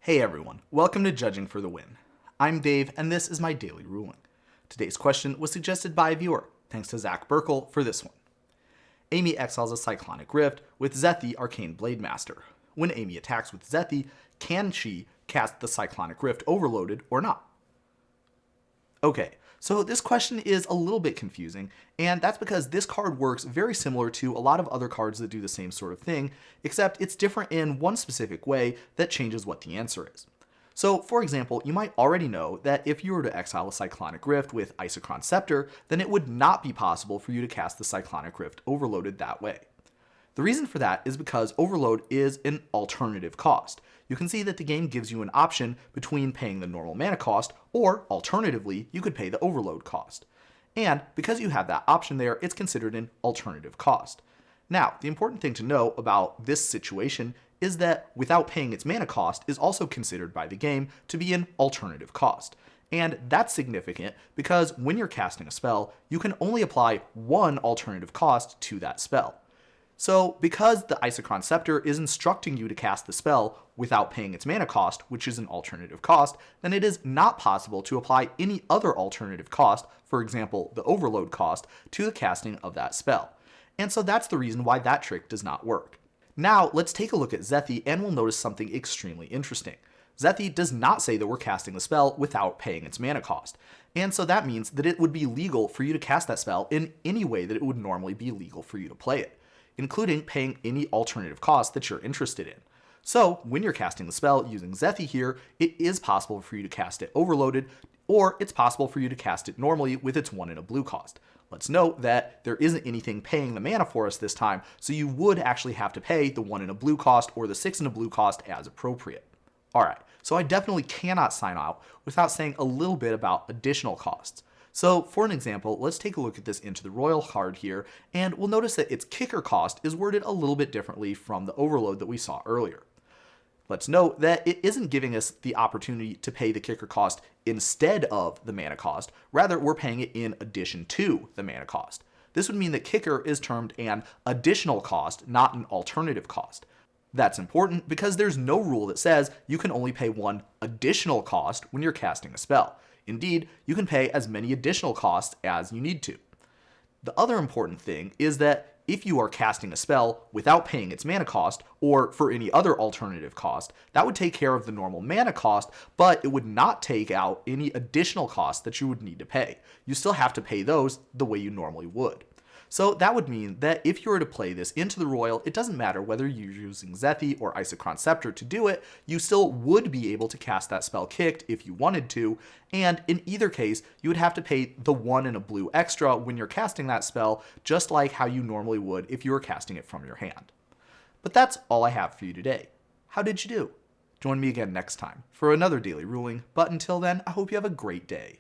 Hey everyone, welcome to Judging for the Win. I'm Dave, and this is my daily ruling. Today's question was suggested by a viewer. Thanks to Zach Burkle for this one. Amy exiles a Cyclonic Rift with Zethi, Arcane Blademaster. When Amy attacks with Zethi, can she cast the Cyclonic Rift overloaded or not? Okay, so this question is a little bit confusing, and that's because this card works very similar to a lot of other cards that do the same sort of thing, except it's different in one specific way that changes what the answer is. So, for example, you might already know that if you were to exile a Cyclonic Rift with Isochron Scepter, then it would not be possible for you to cast the Cyclonic Rift overloaded that way. The reason for that is because overload is an alternative cost. You can see that the game gives you an option between paying the normal mana cost, or alternatively, you could pay the overload cost. And because you have that option there, it's considered an alternative cost. Now, the important thing to know about this situation is that without paying its mana cost is also considered by the game to be an alternative cost. And that's significant because when you're casting a spell, you can only apply one alternative cost to that spell. So, because the Isochron Scepter is instructing you to cast the spell without paying its mana cost, which is an alternative cost, then it is not possible to apply any other alternative cost, for example, the overload cost, to the casting of that spell. And so that's the reason why that trick does not work. Now, let's take a look at Zethi and we'll notice something extremely interesting. Zethi does not say that we're casting the spell without paying its mana cost. And so that means that it would be legal for you to cast that spell in any way that it would normally be legal for you to play it, including paying any alternative cost that you're interested in. So, when you're casting the spell using Zethi here, it is possible for you to cast it overloaded, or it's possible for you to cast it normally with its 1 and a blue cost. Let's note that there isn't anything paying the mana for us this time, so you would actually have to pay the 1 and a blue cost or the 6 and a blue cost as appropriate. Alright, so I definitely cannot sign out without saying a little bit about additional costs. So for an example, let's take a look at this Into the Royal card here, and we'll notice that its kicker cost is worded a little bit differently from the overload that we saw earlier. Let's note that it isn't giving us the opportunity to pay the kicker cost instead of the mana cost, rather we're paying it in addition to the mana cost. This would mean that kicker is termed an additional cost, not an alternative cost. That's important because there's no rule that says you can only pay one additional cost when you're casting a spell. Indeed, you can pay as many additional costs as you need to. The other important thing is that if you are casting a spell without paying its mana cost, or for any other alternative cost, that would take care of the normal mana cost, but it would not take out any additional costs that you would need to pay. You still have to pay those the way you normally would. So that would mean that if you were to play this Into the Royal, it doesn't matter whether you're using Zethi or Isochron Scepter to do it, you still would be able to cast that spell kicked if you wanted to, and in either case, you would have to pay the 1 and a blue extra when you're casting that spell, just like how you normally would if you were casting it from your hand. But that's all I have for you today. How did you do? Join me again next time for another daily ruling, but until then, I hope you have a great day.